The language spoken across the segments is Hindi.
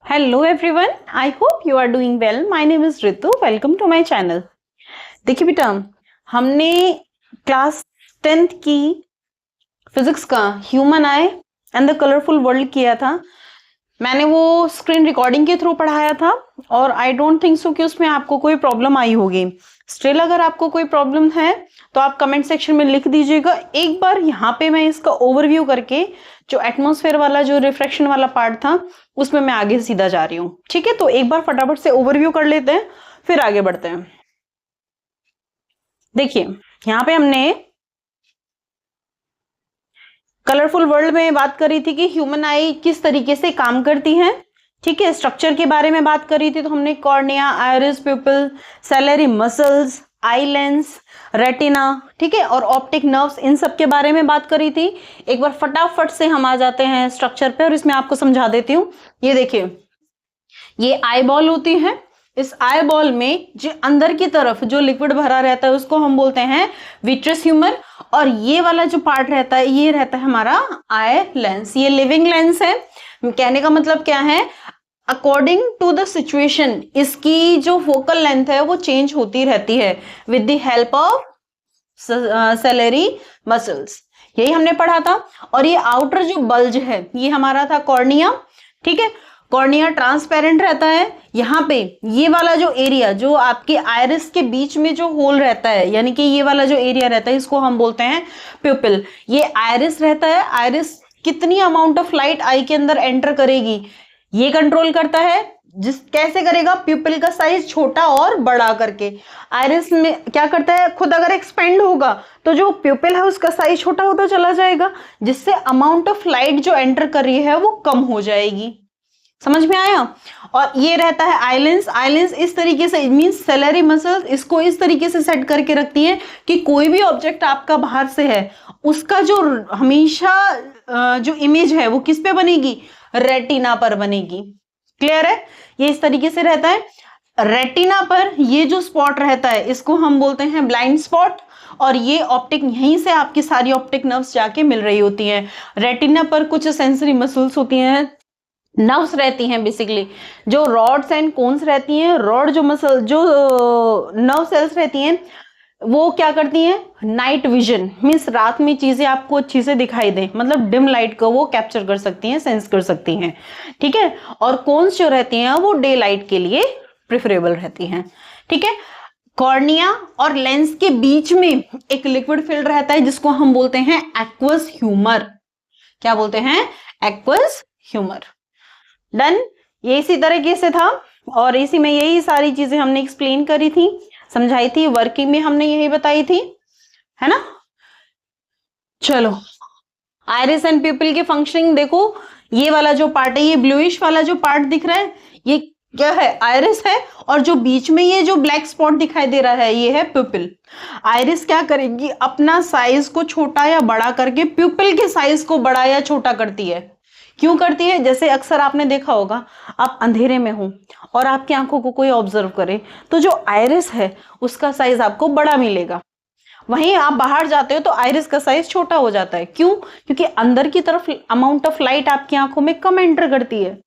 Hello everyone, I hope you are doing well. My name is Ritu. Welcome to my channel. देखिए बेटा, हमने क्लास 10th की फिजिक्स का human I and the colourful world किया था। मैंने वो स्क्रीन रिकॉर्डिंग के थ्रू पढ़ाया था और आई डोंट थिंक सो कि उसमें आपको कोई प्रॉब्लम आई होगी। स्टिल अगर आपको कोई प्रॉब्लम है तो आप कमेंट सेक्शन में लिख दीजिएगा। एक बार यहाँ पे मैं इसका ओवरव्यू करके जो एटमॉस्फेयर वाला जो रिफ्रैक्शन वाला पार्ट था उसमें मैं आगे सीधा जा रही हूँ। ठीक है, तो एक बार फटाफट से ओवरव्यू कर लेते हैं फिर आगे बढ़ते हैं। देखिए यहाँ पे हमने कलरफुल वर्ल्ड में बात करी थी कि ह्यूमन आई किस तरीके से काम करती है। ठीक है, स्ट्रक्चर के बारे में बात करी थी तो हमने cornea, iris, प्यूपिल, salary muscles, eye lens, retina, ठीक है, और ऑप्टिक नर्व्स, इन सब के बारे में बात करी थी। एक बार फटाफट से हम आ जाते हैं स्ट्रक्चर पे और इसमें आपको समझा देती हूँ। ये देखिए, ये आई बॉल होती है। इस आई बॉल में जो अंदर की तरफ जो लिक्विड भरा रहता है उसको हम बोलते हैं विट्रस ह्यूमर, और ये वाला जो पार्ट रहता है ये रहता है हमारा आई लेंस। ये लिविंग लेंस है। कहने का मतलब क्या है, अकॉर्डिंग टू द सिचुएशन इसकी जो फोकल लेंथ है वो चेंज होती रहती है with the help of salary muscles. यही हमने पढ़ा था। और ये आउटर जो बल्ज है ये हमारा था कॉर्निया। ठीक है, कॉर्निया ट्रांसपेरेंट रहता है। यहाँ पे ये वाला जो एरिया जो आपके आइरिस के बीच में जो होल रहता है, यानी कि ये वाला जो एरिया रहता है इसको हम बोलते हैं प्यूपिल। ये आइरिस रहता है। आइरिस कितनी अमाउंट ऑफ लाइट आई के अंदर एंटर करेगी ये कंट्रोल करता है। कैसे करेगा, प्यूपिल का साइज छोटा और बड़ा करके। आइरिस में क्या करता है, खुद अगर एक्सपेंड होगा तो जो प्यूपिल है उसका साइज छोटा होता चला जाएगा, जिससे अमाउंट ऑफ लाइट जो एंटर कर रही है वो कम हो जाएगी। समझ में आया। और ये रहता है आइलेंस। आइलेंस इस तरीके से मींस सैलरी मसल्स इसको इस तरीके से सेट करके रखती हैं कि कोई भी ऑब्जेक्ट आपका बाहर से है उसका जो हमेशा जो इमेज है वो किस पे बनेगी, रेटिना पर बनेगी। क्लियर है, ये इस तरीके से रहता है। रेटिना पर ये जो स्पॉट रहता है इसको हम बोलते हैं ब्लाइंड स्पॉट, और ये ऑप्टिक यहीं से आपकी सारी ऑप्टिक नर्व्स जाके मिल रही होती हैं। रेटिना पर कुछ सेंसरी मसल्स होती हैं, नर्व्स रहती हैं बेसिकली, जो रॉड्स एंड कोन्स रहती हैं। रॉड जो मसल जो नर्व सेल्स रहती हैं वो क्या करती हैं, नाइट विजन मीन्स रात में चीजें आपको अच्छी से दिखाई दें, मतलब डिम लाइट को वो कैप्चर कर सकती हैं, सेंस कर सकती हैं। ठीक है, और कोन्स जो रहती हैं वो डे लाइट के लिए प्रेफरेबल रहती हैं। ठीक है, कॉर्निया और लेंस के बीच में एक लिक्विड फिल्ड रहता है जिसको हम बोलते हैं एक्वस ह्यूमर। क्या बोलते हैं, एक्वस ह्यूमर। डन, ये इसी तरीके से था और इसी में यही सारी चीजें हमने एक्सप्लेन करी थी, समझाई थी, वर्किंग में हमने यही बताई थी, है ना। चलो, आइरिस एंड प्यूपिल की फंक्शनिंग देखो। ये वाला जो पार्ट है, ये ब्लूइश वाला जो पार्ट दिख रहा है ये क्या है, आइरिस है, और जो बीच में ये जो ब्लैक स्पॉट दिखाई दे रहा है ये है प्यूपिल। आइरिस क्या करेगी, अपना साइज को छोटा या बड़ा करके प्यूपिल के साइज को बड़ा या छोटा करती है। क्यों करती है, जैसे अक्सर आपने देखा होगा आप अंधेरे में हो और आपकी आंखों को कोई ऑब्जर्व करे तो जो आइरिस है उसका साइज आपको बड़ा मिलेगा, वहीं आप बाहर जाते हो तो आइरिस का साइज छोटा हो जाता है। क्यों, क्योंकि अंदर की तरफ अमाउंट ऑफ लाइट आपकी आंखों में कम एंटर करती है।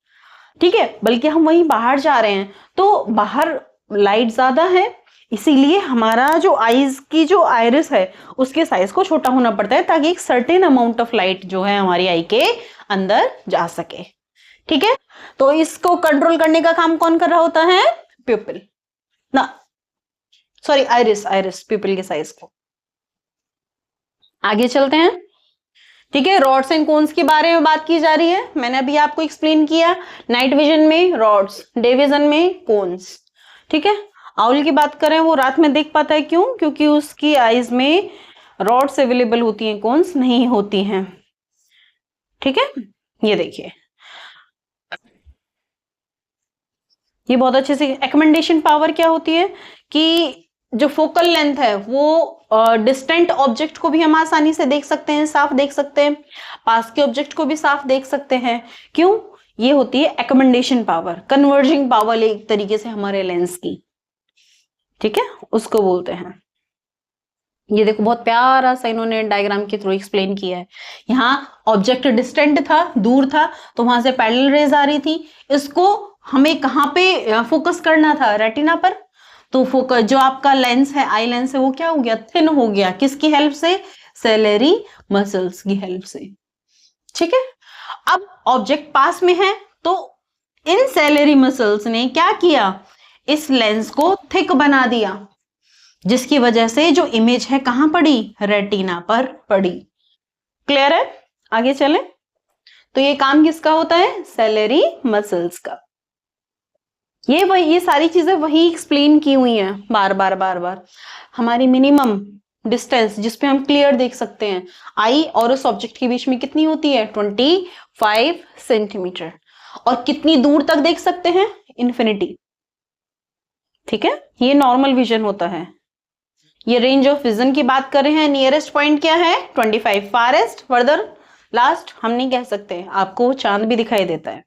ठीक है, बल्कि हम वहीं बाहर जा रहे हैं तो बाहर लाइट ज्यादा है, इसीलिए हमारा जो आईज की जो आइरिस है उसके साइज को छोटा होना पड़ता है ताकि एक सर्टेन अमाउंट ऑफ लाइट जो है हमारी आई के अंदर जा सके। ठीक है, तो इसको कंट्रोल करने का काम कौन कर रहा होता है, प्यूपिल ना, सॉरी आइरिस, आइरिस प्यूपिल के साइज को। आगे चलते हैं। ठीक है, रॉड्स एंड कोन्स के बारे में बात की जा रही है। मैंने अभी आपको एक्सप्लेन किया, नाइट विजन में रॉड्स, डे विजन में कोन्स। ठीक है, आउल की बात करें वो रात में देख पाता है, क्यों, क्योंकि उसकी आईज में रॉड्स अवेलेबल होती हैं, कोन्स नहीं होती हैं। ठीक है, ये देखिए, ये बहुत अच्छे से एक्मेंडेशन पावर क्या होती है कि जो फोकल लेंथ है वो डिस्टेंट ऑब्जेक्ट को भी हम आसानी से देख सकते हैं, साफ देख सकते हैं, पास के ऑब्जेक्ट को भी साफ देख सकते हैं। क्यों, ये होती है एक्मेंडेशन पावर, कन्वर्जिंग पावर एक तरीके से हमारे लेंस की। ठीक है, उसको बोलते हैं। ये देखो बहुत प्यारा सा इन्होंने डायग्राम के थ्रू एक्सप्लेन किया है। यहाँ ऑब्जेक्ट डिस्टेंट था, दूर था, तो वहां से पैरेलल रेज आ रही थी। इसको हमें कहाँ पे फोकस करना था? रेटिना पर। तो फोकस जो आपका लेंस है, आई लेंस है, वो क्या हो गया? थिन हो गया। किसकी हेल्प से? सेलेरी मसल्स की हेल्प से। ठीक है, अब ऑब्जेक्ट पास में है तो इन सेलेरी मसल्स ने क्या किया? इस लेंस को थिक बना दिया, जिसकी वजह से जो इमेज है कहां पड़ी? रेटिना पर पड़ी। क्लियर है? आगे चले। तो ये काम किसका होता है? सेलेरी मसल्स का। ये सारी चीजें वही एक्सप्लेन की हुई हैं बार बार बार बार। हमारी मिनिमम डिस्टेंस जिसपे हम क्लियर देख सकते हैं, आई और उस ऑब्जेक्ट के बीच में कितनी होती है? 25 सेंटीमीटर। और कितनी दूर तक देख सकते हैं? इन्फिनिटी। ठीक है, ये नॉर्मल विजन होता है। ये रेंज ऑफ विजन की बात कर रहे हैं। नियरेस्ट पॉइंट क्या है? 25। फारेस्ट, फर्दर, लास्ट हम नहीं कह सकते। आपको चांद भी दिखाई देता है,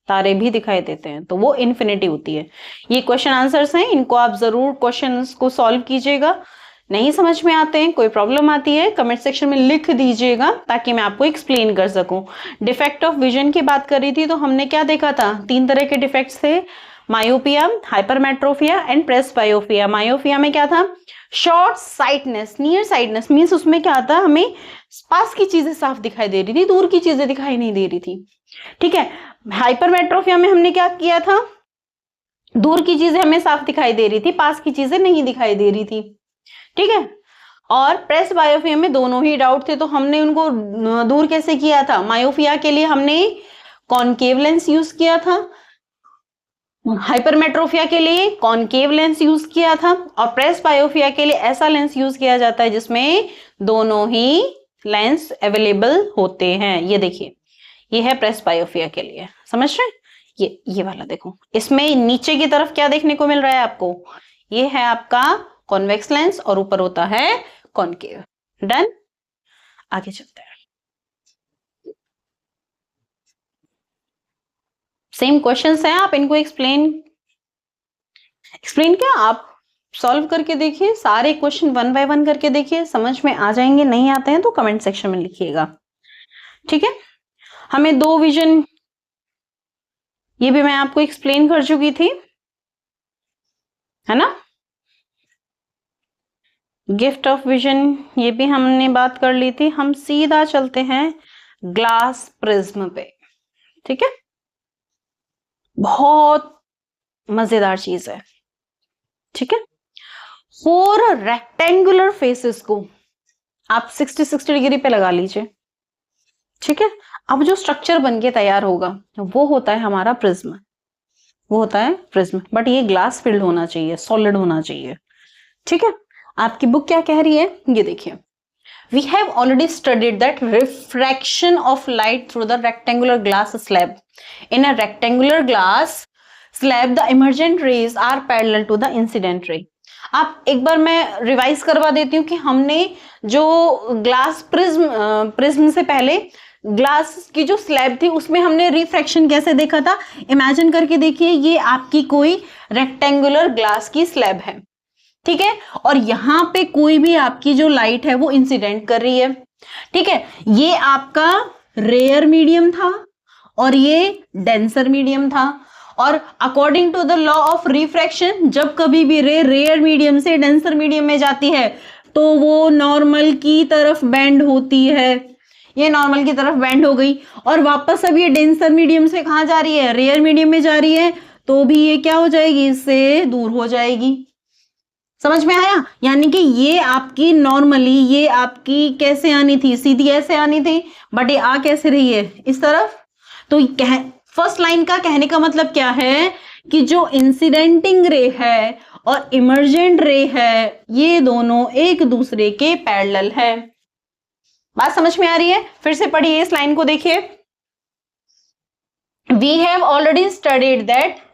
तारे भी दिखाई देते हैं, तो वो इन्फिनिटी होती है। ये क्वेश्चन आंसर्स हैं, इनको आप जरूर क्वेश्चंस को सॉल्व कीजिएगा। नहीं समझ में आते हैं, कोई प्रॉब्लम आती है, कमेंट सेक्शन में लिख दीजिएगा ताकि मैं आपको एक्सप्लेन कर सकूं। डिफेक्ट ऑफ विजन की बात करी थी तो हमने क्या देखा था? 3 तरह के डिफेक्ट्स थे, myopia, hypermetropia and presbyopia. Myopia में क्या था? Short sightedness, near sightedness means उसमें क्या था? हमें पास की चीजें साफ दिखाई दे रही थी, दूर की चीजें दिखाई नहीं दे रही थी। ठीक है, हाइपरमेट्रोपिया में हमने क्या किया था? दूर की चीजें हमें साफ दिखाई दे रही थी, पास की चीजें नहीं दिखाई दे रही थी। ठीक है, और प्रेसबायोपिया में दोनों ही डाउट थे, तो हमने उनको दूर कैसे किया था? मायोपिया के लिए हमने कॉनकेव लेंस यूज किया था, हाइपरमेट्रोपिया के लिए कॉनकेव लेंस यूज किया था, और प्रेसबायोपिया के लिए ऐसा लेंस यूज किया जाता है जिसमें दोनों ही लेंस अवेलेबल होते हैं। ये देखिए, ये है प्रेसबायोपिया के लिए, समझ रहे हैं? ये वाला देखो, इसमें नीचे की तरफ क्या देखने को मिल रहा है आपको? ये है आपका कॉन्वेक्स लेंस और ऊपर होता है कॉनकेव। डन, आगे चलते हैं। सेम क्वेश्चंस हैं, आप इनको एक्सप्लेन क्या आप सॉल्व करके देखिए, सारे क्वेश्चन 1 बाय 1 करके देखिए, समझ में आ जाएंगे। नहीं आते हैं तो कमेंट सेक्शन में लिखिएगा। ठीक है, हमें 2 विजन, ये भी मैं आपको एक्सप्लेन कर चुकी थी, है ना? गिफ्ट ऑफ विजन ये भी हमने बात कर ली थी। हम सीधा चलते हैं ग्लास प्रिज्म पे। ठीक है, बहुत मजेदार चीज है। ठीक है, 4 रेक्टेंगुलर फेसेस को आप 60 डिग्री पे लगा लीजिए। ठीक है, अब जो स्ट्रक्चर बन के तैयार होगा वो होता है हमारा प्रिज्म, वो होता है प्रिज्म। बट ये ग्लास फिल्ड होना चाहिए, सॉलिड होना चाहिए। ठीक है, आपकी बुक क्या कह रही है ये देखिए। We have already studied that refraction of light through the rectangular glass slab. In a rectangular glass slab, the emergent rays are parallel to the incident ray. आप एक बार मैं रिवाइज करवा देती हूँ कि हमने जो ग्लास प्रिज्म से पहले ग्लास की जो स्लैब थी उसमें हमने रिफ्रैक्शन कैसे देखा था। इमेजिन करके देखिए, ये आपकी कोई रेक्टेंगुलर ग्लास की स्लैब है, ठीक है, और यहां पे कोई भी आपकी जो लाइट है वो इंसिडेंट कर रही है। ठीक है, ये आपका रेयर मीडियम था और ये डेंसर मीडियम था, और according to the law of refraction जब कभी भी रे रेयर मीडियम से डेंसर मीडियम में जाती है तो वो नॉर्मल की तरफ बेंड होती है। ये नॉर्मल की तरफ बेंड हो गई और वापस अब ये डेंसर मीडियम से कहां जा रही है? रेयर मीडियम में जा रही है, तो भी ये क्या हो जाएगी? इससे दूर हो जाएगी। समझ में आया? यानी कि ये आपकी नॉर्मली ये आपकी कैसे आनी थी? सीधी ऐसे आनी थी, बट ये आ कैसे रही है? इस तरफ। तो फर्स्ट लाइन का कहने का मतलब क्या है कि जो इंसिडेंटिंग रे है और इमर्जेंट रे है ये दोनों एक दूसरे के पैरेलल है। बात समझ में आ रही है? फिर से पढ़िए, इस लाइन को देखिए। We have already studied that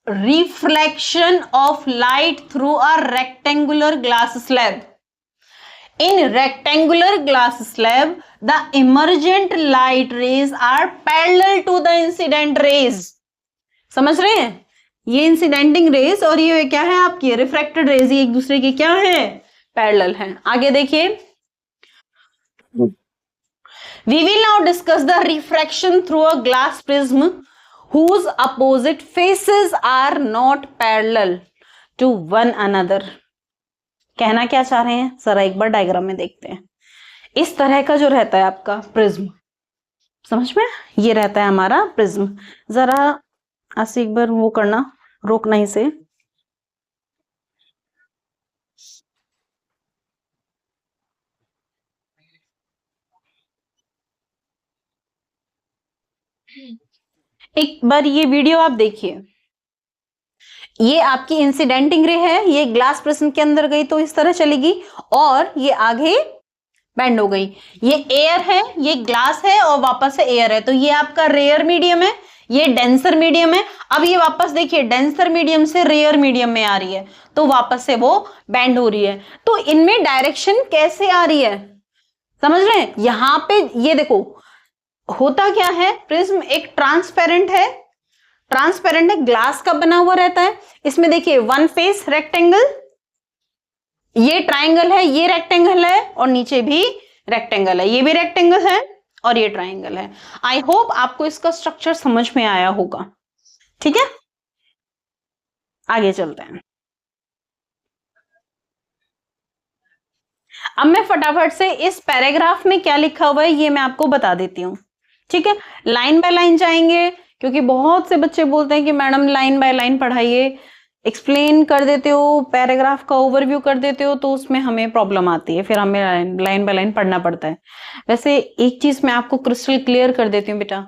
reflection of light through a rectangular glass slab. In rectangular glass slab, the emergent light rays are parallel to the incident rays. समझ रहे हैं? ये इंसिडेंटिंग रेज और ये क्या है आपकी रिफ्रैक्टेड रेज, ये एक दूसरे के क्या है? पैरेलल हैं। आगे देखिए, we will now discuss the refraction through a glass prism whose opposite faces are not parallel to one another। कहना क्या चाह रहे हैं जरा एक बार डायग्राम में देखते हैं। इस तरह का जो रहता है आपका प्रिज्म, समझ में, ये रहता है हमारा प्रिज्म। जरा ऐसे एक बार वो करना, रोकना इसे। एक बार ये वीडियो आप देखिए, ये आपकी इंसिडेंटिंग रे है, ये ग्लास प्रिज्म के अंदर गई तो इस तरह चलेगी, और ये आगे बेंड हो गई। ये एयर है, ये ग्लास है और वापस से एयर है, तो ये आपका रेयर मीडियम है, ये डेंसर मीडियम है। अब ये वापस देखिए डेंसर मीडियम से रेयर मीडियम में आ रही है, तो वापस से वो बेंड हो रही है। तो इनमें डायरेक्शन कैसे आ रही है, समझ रहे हैं। यहां पे ये देखो होता क्या है, प्रिज्म एक ट्रांसपेरेंट है, ट्रांसपेरेंट है, ग्लास का बना हुआ रहता है। इसमें देखिए वन फेस रेक्टेंगल, ये ट्राइंगल है, ये रेक्टेंगल है, और नीचे भी रेक्टेंगल है, ये भी रेक्टेंगल है और ये ट्राइंगल है। आई होप आपको इसका स्ट्रक्चर समझ में आया होगा। ठीक है, आगे चलते हैं। अब मैं फटाफट से इस पैराग्राफ में क्या लिखा हुआ है ये मैं आपको बता देती हूँ। ठीक है, लाइन बाय लाइन जाएंगे, क्योंकि बहुत से बच्चे बोलते हैं कि मैडम लाइन बाय लाइन पढ़ाइए, एक्सप्लेन कर देते हो, पैराग्राफ का ओवरव्यू कर देते हो, तो उसमें हमें प्रॉब्लम आती है, फिर हमें लाइन बाय लाइन पढ़ना पड़ता है। वैसे एक चीज मैं आपको क्रिस्टल क्लियर कर देती हूँ बेटा,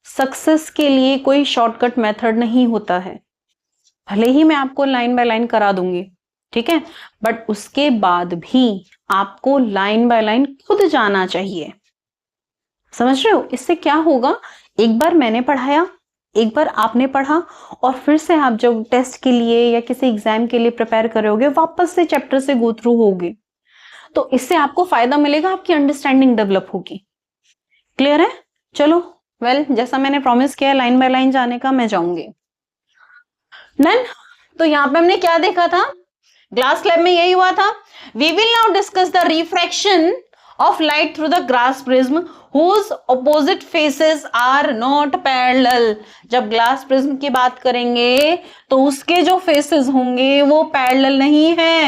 सक्सेस के लिए कोई शॉर्टकट मेथड नहीं होता है। भले ही मैं आपको लाइन बाय लाइन करा दूंगी, ठीक है, बट उसके बाद भी आपको लाइन बाय लाइन खुद जाना चाहिए। समझ रहे हो, इससे क्या होगा, एक बार मैंने पढ़ाया, एक बार आपने पढ़ा, और फिर से आप जब टेस्ट के लिए या किसी एग्जाम के लिए प्रिपेयर करोगे, वापस से चैप्टर से गो थ्रू होगे, तो इससे आपको फायदा मिलेगा, आपकी अंडरस्टैंडिंग डेवलप होगी। क्लियर है, चलो वेल जैसा मैंने प्रॉमिस किया लाइन बाय लाइन जाने का, मैं जाऊंगी। डन। तो यहाँ पे हमने क्या देखा था, ग्लास लैब में यही हुआ था। We will now discuss the refraction of light through the glass prism whose opposite faces are not parallel। जब ग्लास प्रिज्म की बात करेंगे तो उसके जो फेसेस होंगे वो पैरेलल नहीं है।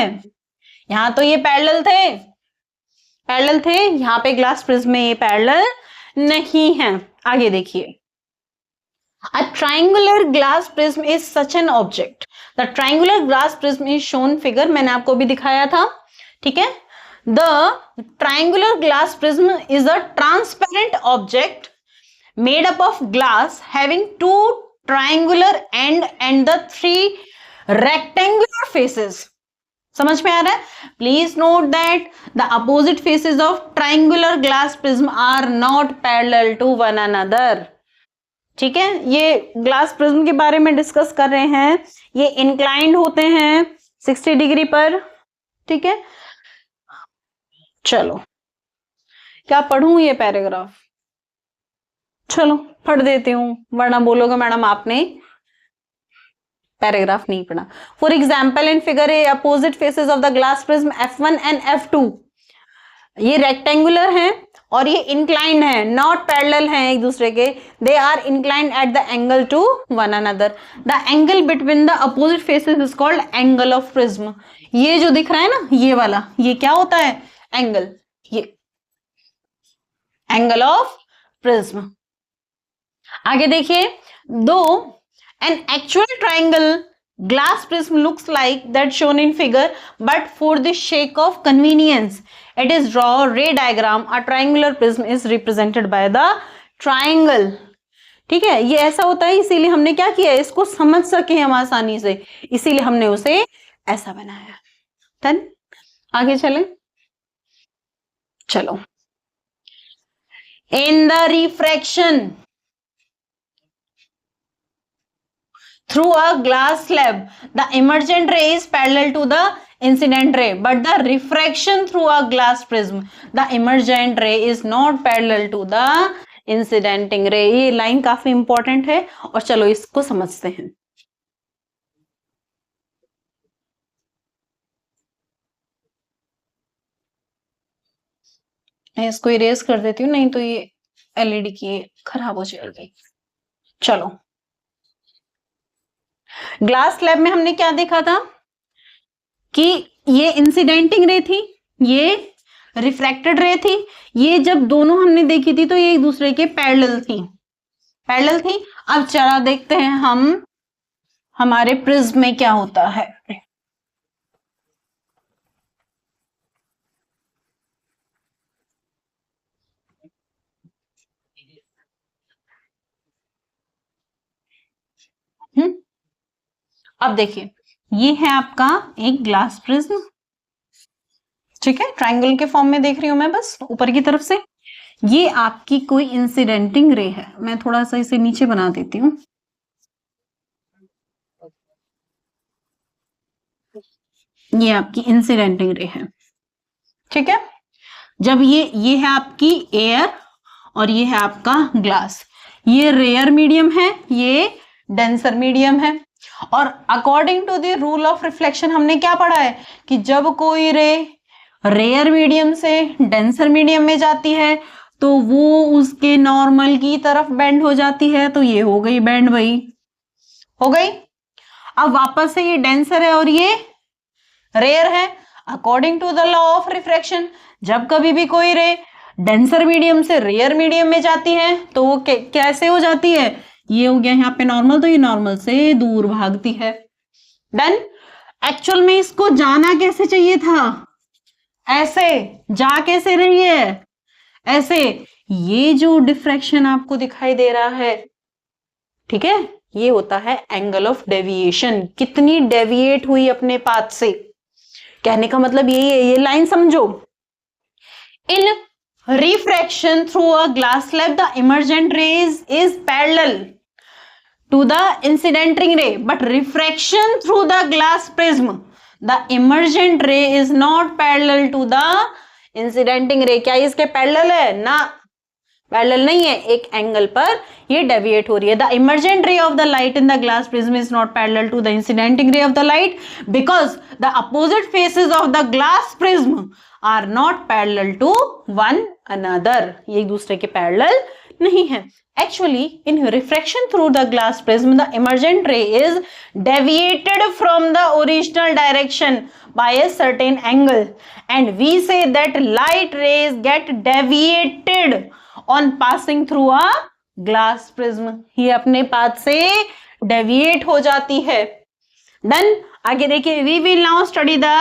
यहां तो ये पैरेलल थे, यहां पे ग्लास प्रिज्म में ये पैरेलल नहीं है। आगे देखिए, A triangular glass prism is such an object। The triangular glass prism is shown figure, मैंने आपको भी दिखाया था, ठीक है। The triangular glass prism is a transparent object made up of glass having two triangular end and the three rectangular faces। समझ में आ रहा है? Please note that the opposite faces of triangular glass prism are not parallel to one another। ठीक है, ये ग्लास प्रिज्म के बारे में डिस्कस कर रहे हैं, ये इंक्लाइंड होते हैं 60 डिग्री पर। ठीक है, चलो क्या पढ़ूं ये पैराग्राफ, चलो पढ़ देती हूं, वरना बोलोगे मैडम आपने पैराग्राफ नहीं पढ़ा। For example in figure A opposite faces of the glass prism F1 and F2, ये रेक्टेंगुलर हैं और ये इंक्लाइंड है, नॉट पैरेलल हैं एक दूसरे के, they are inclined at the angle to one another. The angle between the opposite faces is called angle of prism. ये जो दिख रहा है ना, ये वाला, ये क्या होता है, एंगल, ये एंगल ऑफ प्रिज्म। आगे देखिए, दो an actual triangle glass prism looks like that shown in figure, but for the sake of convenience it is draw ray diagram। a triangular prism is represented by the triangle। ठीक है, ये ऐसा होता है, इसीलिए हमने क्या किया, इसको समझ सके हम आसानी से, इसीलिए हमने उसे ऐसा बनाया। डन, आगे चलें, चलो। in the refraction through a glass slab the emergent ray is parallel to the incident ray, but the refraction through a glass prism the emergent ray is not parallel to the incidenting ray। ये लाइन काफी इंपॉर्टेंट है, और चलो इसको समझते हैं। मैं इसको इरेज कर देती हूँ, नहीं तो ये एलईडी की खराब हो जाएगी। चलो, ग्लास स्लैब में हमने क्या देखा था कि ये इंसिडेंटिंग रे थी, ये रिफ्रैक्टेड रे थी। ये जब दोनों हमने देखी थी तो ये एक दूसरे के पैरेलल थी, पैरेलल थी। अब चला देखते हैं हम हमारे प्रिज्म में क्या होता है। अब देखिए, ये है आपका एक ग्लास प्रिज्म, ठीक है, ट्रायंगल के फॉर्म में देख रही हूं मैं बस ऊपर की तरफ से। ये आपकी कोई इंसिडेंटिंग रे है, मैं थोड़ा सा इसे नीचे बना देती हूँ। ये आपकी इंसिडेंटिंग रे है, ठीक है। जब ये है आपकी एयर और ये है आपका ग्लास, ये रेयर मीडियम है, ये डेंसर मीडियम है। और according to the rule of reflection हमने क्या पढ़ा है कि जब कोई रे रेयर मीडियम से डेंसर मीडियम में जाती है तो वो उसके नॉर्मल की तरफ बेंड हो जाती है। तो ये हो गई बेंड, भाई हो गई। अब वापस से ये डेंसर है और ये रेयर है। According to the law of refraction, जब कभी भी कोई रे डेंसर मीडियम से रेयर मीडियम में जाती है तो वो कैसे हो जाती है, ये हो गया यहाँ पे नॉर्मल, तो ये नॉर्मल से दूर भागती है। डन। एक्चुअल में इसको जाना कैसे चाहिए था, ऐसे जा कैसे रही है, ऐसे। ये जो डिफ्रैक्शन आपको दिखाई दे रहा है, ठीक है, ये होता है एंगल ऑफ डेविएशन। कितनी डेविएट हुई अपने पाथ से, कहने का मतलब यही है, ये लाइन समझो। इन refraction through a glass slab, the emergent rays is parallel to the incidenting ray, but refraction through the glass prism, the emergent ray is not parallel to the incidenting ray. क्या इसके पैरेलल है ना, पैरेलल नहीं है, एक एंगल पर ये डेविएट हो रही है। The emergent ray of the light in the glass prism is not parallel to the incidenting ray of the light because the opposite faces of the glass prism are not parallel to one another. ये एक दूसरे के पैरेलल नहीं है। Actually, in refraction through the glass prism, the emergent ray is deviated from the original direction by a certain angle, and we say that light rays get deviated on passing through a glass prism. ये अपने पाथ से deviate हो जाती है। Done. आगे देखिए, we will now study the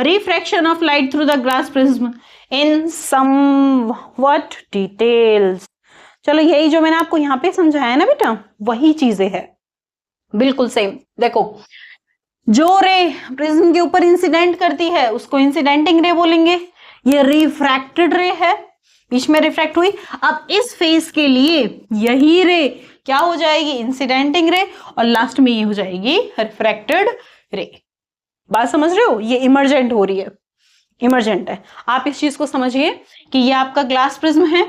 refraction of light through the glass prism in somewhat details. चलो, यही जो मैंने आपको यहाँ पे समझाया ना बेटा, वही चीजें है, बिल्कुल सेम। देखो, जो रे प्रिज्म के ऊपर इंसिडेंट करती है उसको इंसिडेंटिंग रे बोलेंगे। ये रिफ्रैक्टेड रे है, बीच में रिफ्रैक्ट हुई। अब इस फेस के लिए यही रे क्या हो जाएगी, इंसिडेंटिंग रे, और लास्ट में ये हो जाएगी रिफ्रैक्टेड रे। बात समझ रहे हो, ये इमर्जेंट हो रही है, इमर्जेंट है। आप इस चीज को समझिए कि ये आपका ग्लास प्रिज्म है,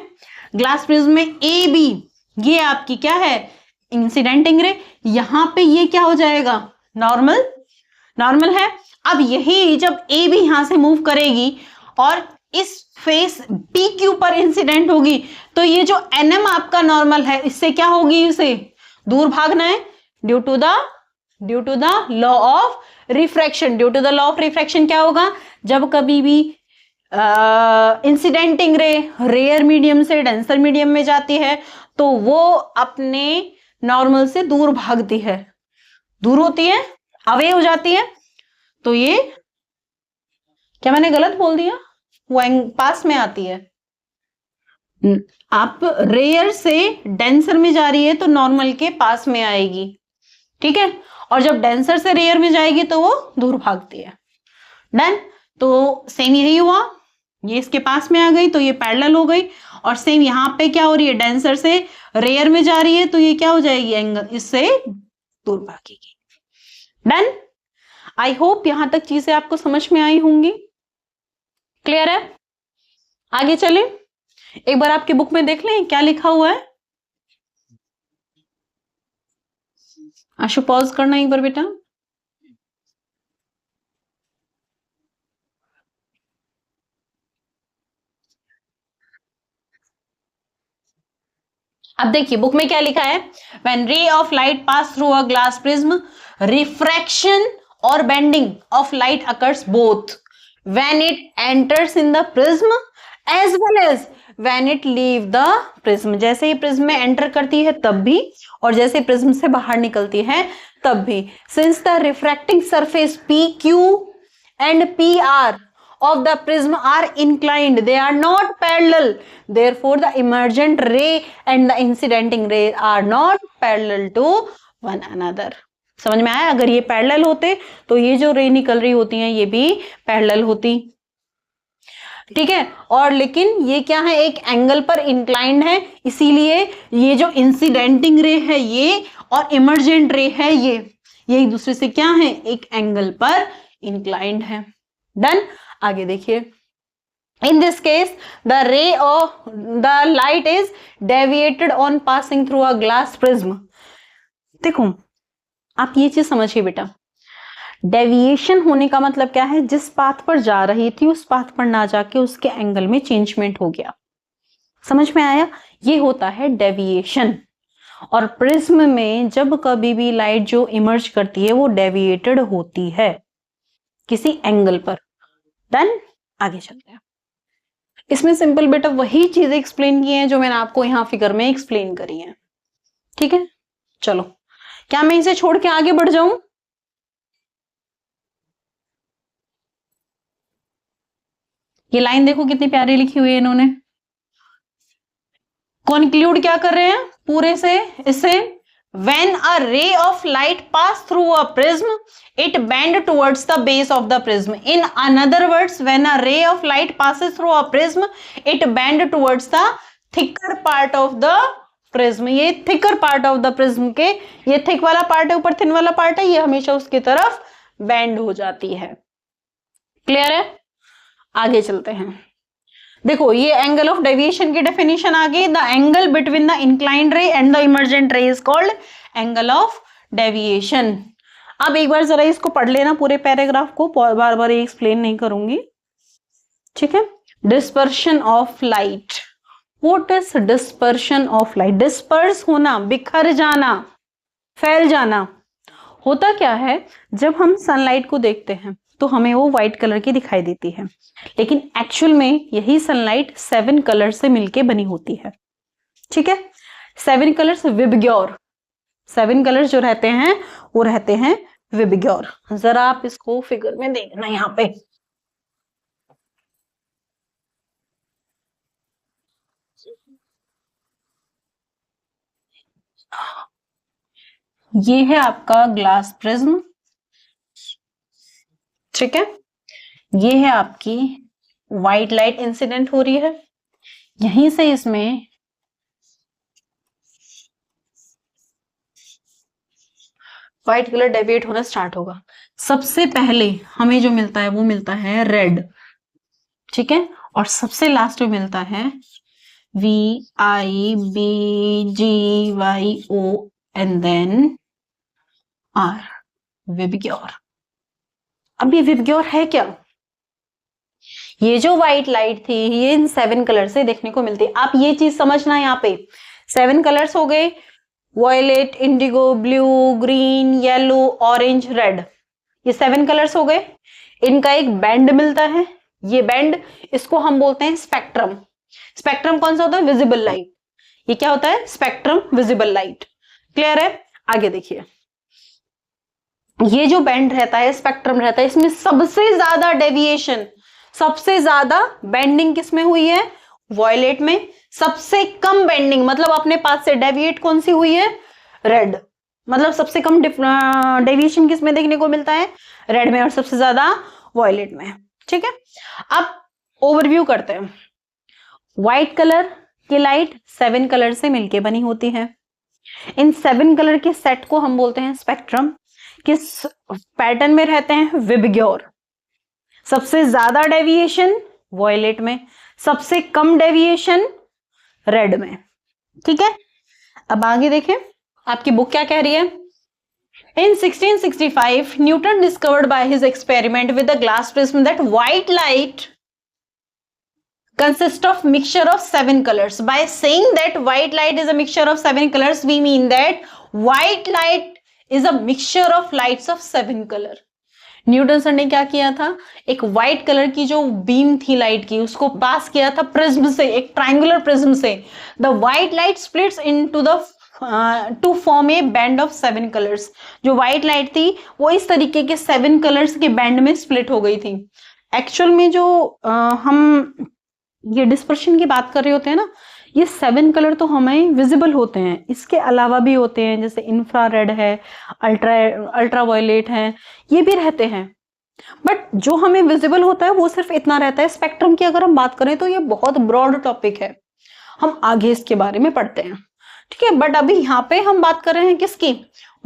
ग्लास प्रिज्म में ए बी, ये आपकी क्या है, इंसिडेंटिंग रे। यहां पे ये क्या हो जाएगा, नॉर्मल, नॉर्मल है। अब यही जब ए बी यहां से मूव करेगी और इस फेस बी के ऊपर इंसिडेंट होगी तो ये जो एनएम आपका नॉर्मल है इससे क्या होगी, इसे दूर भागना है due to the law of refraction. Due to the law of refraction क्या होगा, जब कभी भी इंसिडेंटिंग रे रेयर मीडियम से डेंसर मीडियम में जाती है तो वो अपने नॉर्मल से दूर भागती है, दूर होती है, अवे हो जाती है। तो ये क्या मैंने गलत बोल दिया, वो पास में आती है। आप रेयर से डेंसर में जा रही है तो नॉर्मल के पास में आएगी, ठीक है, और जब डेंसर से रेयर में जाएगी तो वो दूर भागती है। डन। तो सेम यही हुआ, ये इसके पास में आ गई तो ये पैरेलल हो गई, और सेम यहां पे क्या हो रही है, डेंसर से रेयर में जा रही है तो ये क्या हो जाएगी, एंगल इससे दूर भागेगी। डन। आई होप यहां तक चीजें आपको समझ में आई होंगी, क्लियर है। आगे चले, एक बार आपकी बुक में देख लें क्या लिखा हुआ है। आशु पॉज करना एक बार बेटा। अब देखिए बुक में क्या लिखा है, when ray of light pass through a glass prism refraction और bending of light occurs both when it enters in the prism as well as when it leave the prism. जैसे ही प्रिज्म में एंटर करती है तब भी, और जैसे प्रिज्म से बाहर निकलती है तब भी। Since the refracting surface P Q and PR of the prism are inclined, they are not parallel, therefore the emergent ray and the incidenting ray are not parallel to one another। समझ में आया? अगर ये पैरेलल होते तो ये जो रे निकल रही होती हैं ये भी पैरेलल होती, ठीक है। और लेकिन ये क्या है, एक एंगल पर इंक्लाइंड है, इसीलिए ये जो इंसिडेंटिंग रे है ये और इमर्जेंट रे है ये एक दूसरे से क्या है, एक एंगल पर इंक्लाइंड है। डन। आगे देखिए, इन दिस केस द रे of the light is deviated on passing through a glass prism. देखो आप ये चीज समझिए बेटा, डेविएशन होने का मतलब क्या है, जिस पाथ पर जा रही थी उस पाथ पर ना जाके उसके एंगल में चेंजमेंट हो गया। समझ में आया? ये होता है डेविएशन। और प्रिज्म में जब कभी भी लाइट जो इमर्ज करती है वो डेविएटेड होती है किसी एंगल पर। डन। आगे चलते हैं। इसमें सिंपल बेटा वही चीजें एक्सप्लेन की हैं जो मैंने आपको यहां फिगर में एक्सप्लेन करी हैं, ठीक है। चलो, क्या मैं इसे छोड़ के आगे बढ़ जाऊं? ये लाइन देखो कितनी प्यारी लिखी हुई है इन्होंने। कंक्लूड क्या कर रहे हैं पूरे से इसे, when a ray of light pass through a prism it bend towards the base of the prism। in another words, when a ray of light passes through a prism it bend towards the thicker part of the prism। ये thicker part of the prism के, ये thick वाला पार्ट है, ऊपर thin वाला पार्ट है, ये हमेशा उसकी तरफ बेंड हो जाती है। क्लियर है? आगे चलते हैं। देखो ये एंगल ऑफ डेविएशन की डेफिनेशन आ गई, the angle between the inclined ray and the emergent ray is called angle of deviation. अब एक बार जरा इसको पढ़ लेना पूरे पैराग्राफ को, बार बार ये एक्सप्लेन नहीं करूंगी, ठीक है। Dispersion of light, what is dispersion of light? Disperse होना, बिखर जाना, फैल जाना। होता क्या है, जब हम सनलाइट को देखते हैं तो हमें वो व्हाइट कलर की दिखाई देती है, लेकिन एक्चुअल में यही सनलाइट 7 कलर से मिलके बनी होती है, ठीक है। 7 कलर्स विबग्योर, 7 कलर्स जो रहते हैं वो रहते हैं विबग्योर। जरा आप इसको फिगर में देखना, यहाँ पे ये है आपका ग्लास प्रिज्म, ठीक है। ये है आपकी व्हाइट लाइट इंसिडेंट हो रही है, यहीं से इसमें व्हाइट कलर डेविएट होना स्टार्ट होगा। सबसे पहले हमें जो मिलता है वो मिलता है रेड, ठीक है, और सबसे लास्ट में मिलता है VIBGYO and then R, VIBGYOR. अब ये विबग्योर है क्या? ये जो व्हाइट लाइट थी ये इन 7 कलर से देखने को मिलती है। आप ये चीज समझना, यहाँ पे 7 कलर्स हो गए, violet, indigo, blue, green, yellow, orange, red, ये 7 कलर्स हो गए। इनका एक बैंड मिलता है, ये बैंड, इसको हम बोलते हैं स्पेक्ट्रम। स्पेक्ट्रम कौन सा होता है? Visible light. ये क्या होता है? Spectrum, visible light. क्लियर है? आगे देखिए, ये जो बैंड रहता है, स्पेक्ट्रम रहता है, इसमें सबसे ज्यादा डेविएशन, सबसे ज्यादा बेंडिंग किसमें हुई है? वॉयलेट में। सबसे कम बेंडिंग मतलब अपने पास से डेविएट कौन सी हुई है? रेड। मतलब सबसे कम डेविएशन किसमें देखने को मिलता है? रेड में, और सबसे ज्यादा वॉयलेट में, ठीक है। अब ओवरव्यू करते हैं। व्हाइट कलर की लाइट 7 कलर से मिलके बनी होती है। इन 7 कलर के सेट को हम बोलते हैं स्पेक्ट्रम। किस पैटर्न में रहते हैं? विबग्योर। सबसे ज्यादा डेविएशन वॉयलेट में, सबसे कम डेविएशन रेड में, ठीक है। अब आगे देखें, आपकी बुक क्या कह रही है? In 1665, Newton discovered by his experiment with a glass prism that white light consist of mixture of 7 colors. By saying that white light is a mixture of 7 colors, we mean that white light is a mixture of lights of 7 color. Newton sir ने क्या किया था, एक व्हाइट कलर की जो बीम थी लाइट की, उसको पास किया था प्रिज्म से, एक ट्रायंगुलर प्रिज्म से. The white light splits into the two form A band of 7 colours. जो व्हाइट लाइट थी वो इस तरीके के 7 कलर्स के बैंड में स्प्लिट हो गई थी. एक्चुअल में जो हम ये डिस्पर्शन की बात कर रहे होते हैं ना, ये 7 कलर तो हमें विजिबल होते हैं, इसके अलावा भी होते हैं, जैसे इंफ्रारेड है, अल्ट्रावायलेट है, ये भी रहते हैं. बट जो हमें विजिबल होता है वो सिर्फ इतना रहता है. स्पेक्ट्रम की अगर हम बात करें तो ये बहुत ब्रॉड टॉपिक है, हम आगे इसके बारे में पढ़ते हैं, ठीक है. बट अभी यहाँ पे हम बात कर रहे हैं किसकी,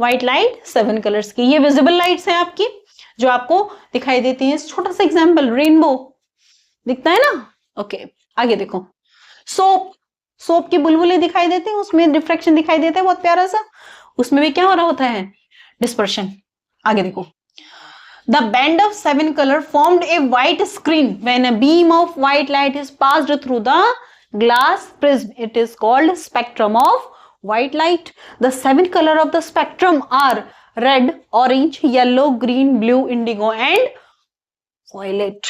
व्हाइट लाइट 7 कलर्स की. ये विजिबल लाइट्स हैं आपकी, जो आपको दिखाई देती हैं. छोटा सा एग्जाम्पल, रेनबो दिखता है ना. ओके, आगे देखो, सोप की बुलबुलें दिखाई देते हैं, उसमें डिफ्रैक्शन दिखाई देता है बहुत प्यारा सा, उसमें भी क्या हो रहा होता है, डिस्पर्शन. आगे देखो, the band of 7 colour formed a white screen when a beam of white light is passed through the glass prism. It is called spectrum of white light. The 7 colour of the spectrum are red, orange, yellow, green, blue, indigo and violet.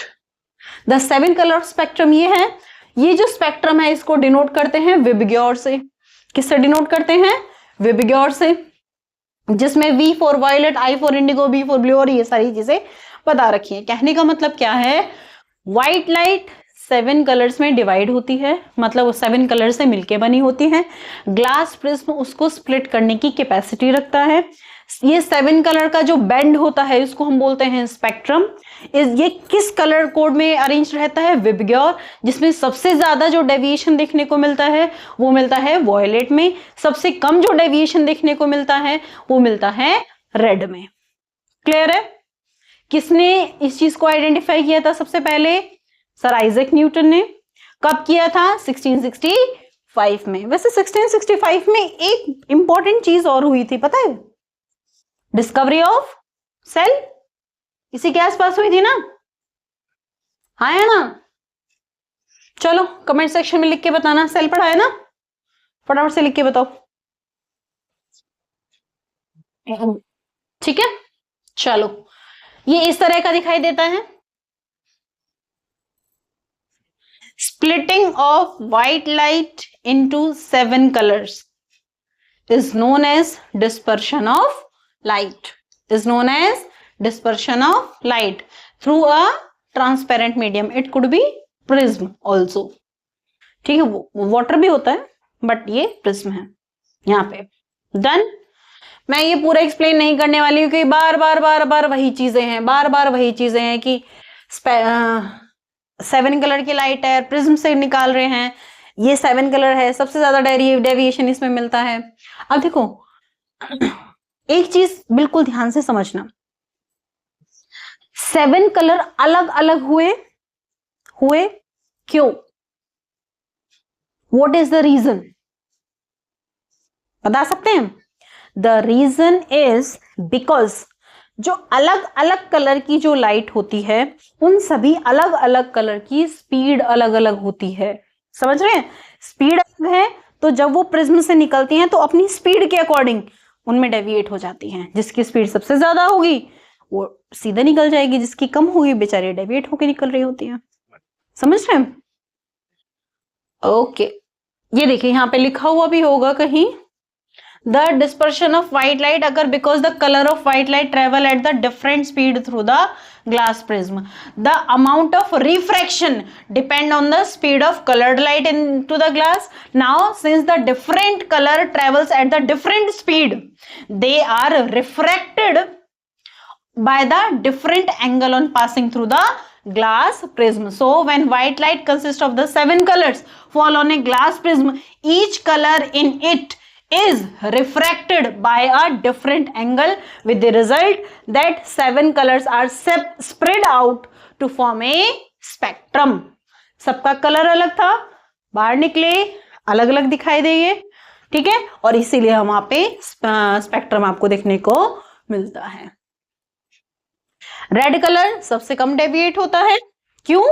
The 7 colour spectrum ये है. ये जो स्पेक्ट्रम है इसको डिनोट करते हैं विबग्योर से. किससे डिनोट करते हैं, विबग्योर से, जिसमें V for violet, I for indigo, B for blue और ये सारी चीजें बता रखी है. कहने का मतलब क्या है, व्हाइट लाइट 7 कलर्स में डिवाइड होती है, मतलब वो 7 कलर से मिलके बनी होती है. ग्लास प्रिज्म उसको स्प्लिट करने की कैपेसिटी रखता है. ये 7 कलर का जो बैंड होता है इसको हम बोलते हैं स्पेक्ट्रम. ये किस कलर कोड में अरेंज रहता है, विबग्योर. जिसमें सबसे ज्यादा जो डेविएशन देखने को मिलता है वो मिलता है वॉयलेट में. सबसे कम जो डेविएशन देखने को मिलता है वो मिलता है रेड में. क्लियर है. किसने इस चीज को आइडेंटिफाई किया था सबसे पहले, सर आइजैक न्यूटन ने. कब किया था, 1665 में. वैसे 1665 में एक इंपॉर्टेंट चीज और हुई थी, पता है, डिस्कवरी ऑफ सेल इसी के आसपास हुई थी ना. हाँ है ना. चलो कमेंट सेक्शन में लिख के बताना, सेल पढ़ा है ना, फटाफट से लिख के बताओ, ठीक है. चलो, ये इस तरह का दिखाई देता है. Splitting of white light into 7 colours is known as dispersion of light, is known as dispersion of light through a transparent medium. It could be prism also. ठीक है, वाटर भी होता है बट ये प्रिज्म है यहाँ पे. डन. मैं ये पूरा एक्सप्लेन नहीं करने वाली हूँ कि बार बार वही चीजें हैं, बार वही चीजें हैं कि 7 कलर की लाइट है, प्रिज्म से निकाल रहे हैं, ये 7 कलर है, सबसे ज्यादा डेविएशन इसमें मिलता है. अब देखो, एक चीज बिल्कुल ध्यान से समझना, 7 कलर अलग अलग हुए क्यों, व्हाट इज द रीजन, बता सकते हैं. द रीजन इज बिकॉज जो अलग अलग कलर की जो लाइट होती है उन सभी अलग अलग कलर की स्पीड अलग अलग होती है. समझ रहे हैं, स्पीड अलग है तो जब वो प्रिज्म से निकलती हैं तो अपनी स्पीड के अकॉर्डिंग उनमें डेविएट हो जाती हैं. जिसकी स्पीड सबसे ज्यादा होगी वो सीधा निकल जाएगी, जिसकी कम होगी बेचारी डेविएट होकर निकल रही होती है. समझ रहे हैं. ओके, ये देखिए यहाँ पे लिखा हुआ भी होगा कहीं, the dispersion of white light occur because the color of white light travel at the different speed through the glass prism. The amount of refraction depend on the speed of colored light into the glass. Now since the different color travels at the different speed, they are refracted by the different angle on passing through the glass prism. So when white light consists of the 7 colors fall on a glass prism, each color in it is refracted by a different angle with the result that 7 colors are spread out to form a spectrum. सबका कलर अलग था, बाहर निकले अलग अलग दिखाई देंगे, ठीक है, और इसीलिए हम वहां पे स्पेक्ट्रम आपको देखने को मिलता है. रेड कलर सबसे कम डेविएट होता है, क्यों,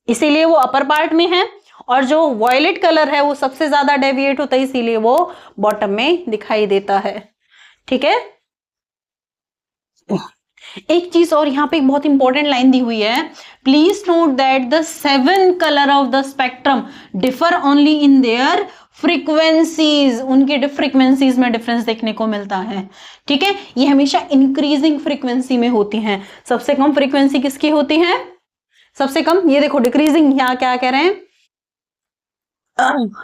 इसीलिए वो अपर पार्ट में है, और जो वॉयलेट कलर है वो सबसे ज्यादा डेविएट होता है, इसीलिए वो बॉटम में दिखाई देता है। ठीक है। एक चीज और यहाँ पे एक बहुत इंपॉर्टेंट लाइन दी हुई है, please note that the 7 colour of the spectrum differ only in their frequencies, उनके फ्रीक्वेंसीज में डिफरेंस देखने को मिलता है। ठीक है, ये हमेशा इंक्रीजिंग फ्रीक्वेंसी में होती हैं। सबसे कम फ्रीक्वेंसी किसकी होती है? सबसे कम, ये देखो डिक्रीजिंग, यहाँ क्या कह रहे हैं,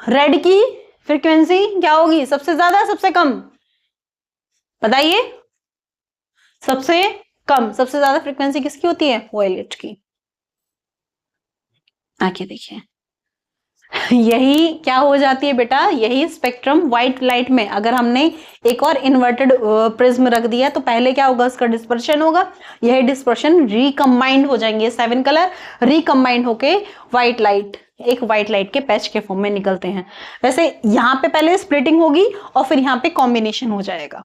रेड की फ्रीक्वेंसी क्या होगी, सबसे ज्यादा सबसे कम, बताइए। सबसे कम, सबसे ज्यादा फ्रीक्वेंसी किसकी होती है? वॉयलेट की। आके देखिए, यही क्या हो जाती है बेटा, यही स्पेक्ट्रम व्हाइट लाइट में अगर हमने एक और इन्वर्टेड प्रिज्म रख दिया तो पहले क्या होगा, उसका डिस्पर्शन होगा, यही डिस्पर्शन रिकम्बाइंड हो जाएंगे, 7 कलर रिकम्बाइंड होके व्हाइट लाइट, एक व्हाइट लाइट के पैच के फॉर्म में निकलते हैं। वैसे यहाँ पे पहले स्प्लिटिंग होगी और फिर यहाँ पे कॉम्बिनेशन हो जाएगा।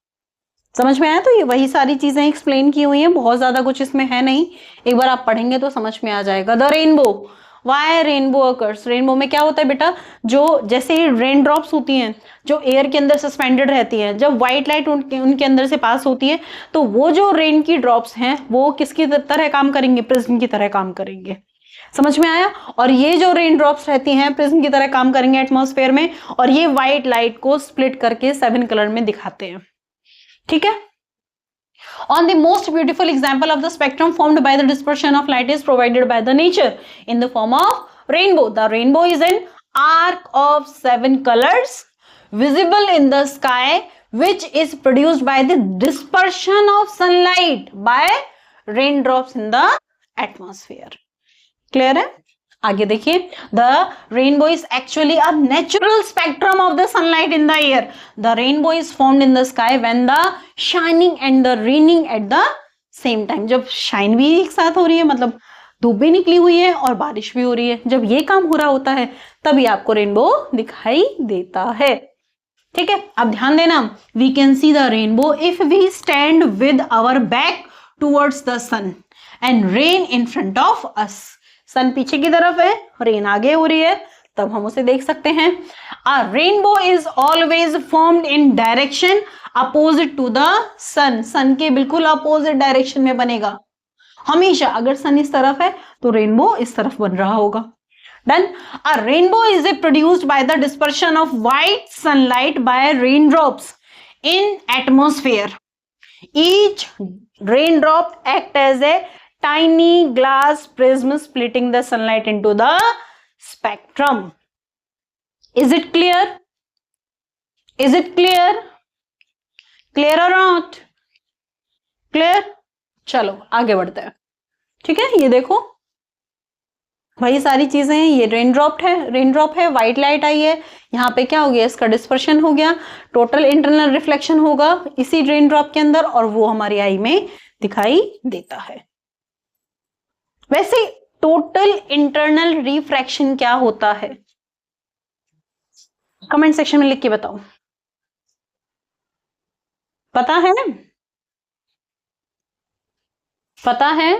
समझ में आया? तो ये वही सारी चीजें एक्सप्लेन की हुई हैं, बहुत ज्यादा कुछ इसमें है नहीं, एक बार आप पढ़ेंगे तो समझ में आ जाएगा। The rainbow, why rainbow occurs, rainbow में क्या होता है बेटा, जो जैसे रेन ड्रॉप्स होती हैं जो एयर के अंदर सस्पेंडेड रहती हैं, जब व्हाइट लाइट उनके अंदर से पास होती है तो वो जो रेन की ड्रॉप्स हैं वो किसकी तरह काम करेंगे? प्रिज्म की तरह काम करेंगे। समझ में आया? और ये जो रेन ड्रॉप्स रहती हैं प्रिज्म की तरह काम करेंगे एटमॉस्फेयर में, और ये व्हाइट लाइट को स्प्लिट करके 7 कलर में दिखाते हैं। ठीक है। On the most beautiful example of the spectrum formed by the dispersion of light is provided by the nature in the form of rainbow. The rainbow is an arc of 7 colors visible in the sky, which is produced by the dispersion of sunlight by raindrops in the atmosphere. Clear है? आगे देखिए, the rainbow is actually a natural spectrum of the sunlight in the air. The rainbow is formed in the sky when the shining and the raining at the same time. जब शाइन भी एक साथ हो रही है, मतलब धूप भी निकली हुई है और बारिश भी हो रही है, जब ये काम हो रहा होता है तभी आपको रेनबो दिखाई देता है। ठीक है, अब ध्यान देना, we can see the rainbow if we stand with our back towards the sun and rain in front of us. Sun पीछे की तरफ है, रेन आगे हो रही है, तब हम उसे देख सकते हैं। A rainbow is always formed in direction opposite to the sun. Sun के बिल्कुल अपोजिट डायरेक्शन में बनेगा हमेशा। अगर सन इस तरफ है तो रेनबो इस तरफ बन रहा होगा। Done. A rainbow is a produced by the dispersion of white sunlight by raindrops in atmosphere. Each raindrop act as a tiny glass prism splitting the sunlight into the spectrum. Is it clear? Is it clear? Clear or not? Clear? चलो आगे बढ़ते हैं। ठीक है, ये देखो वही सारी चीजें हैं। ये रेनड्रॉप है, व्हाइट लाइट आई है, यहाँ पे क्या हो गया, इसका डिस्पर्शन हो गया, टोटल इंटरनल रिफ्लेक्शन होगा इसी रेनड्रॉप के अंदर, और वो हमारी आई में दिखाई देता है। वैसे टोटल इंटरनल रिफ्रैक्शन क्या होता है? कमेंट सेक्शन में लिख के बताओ, पता है? पता है?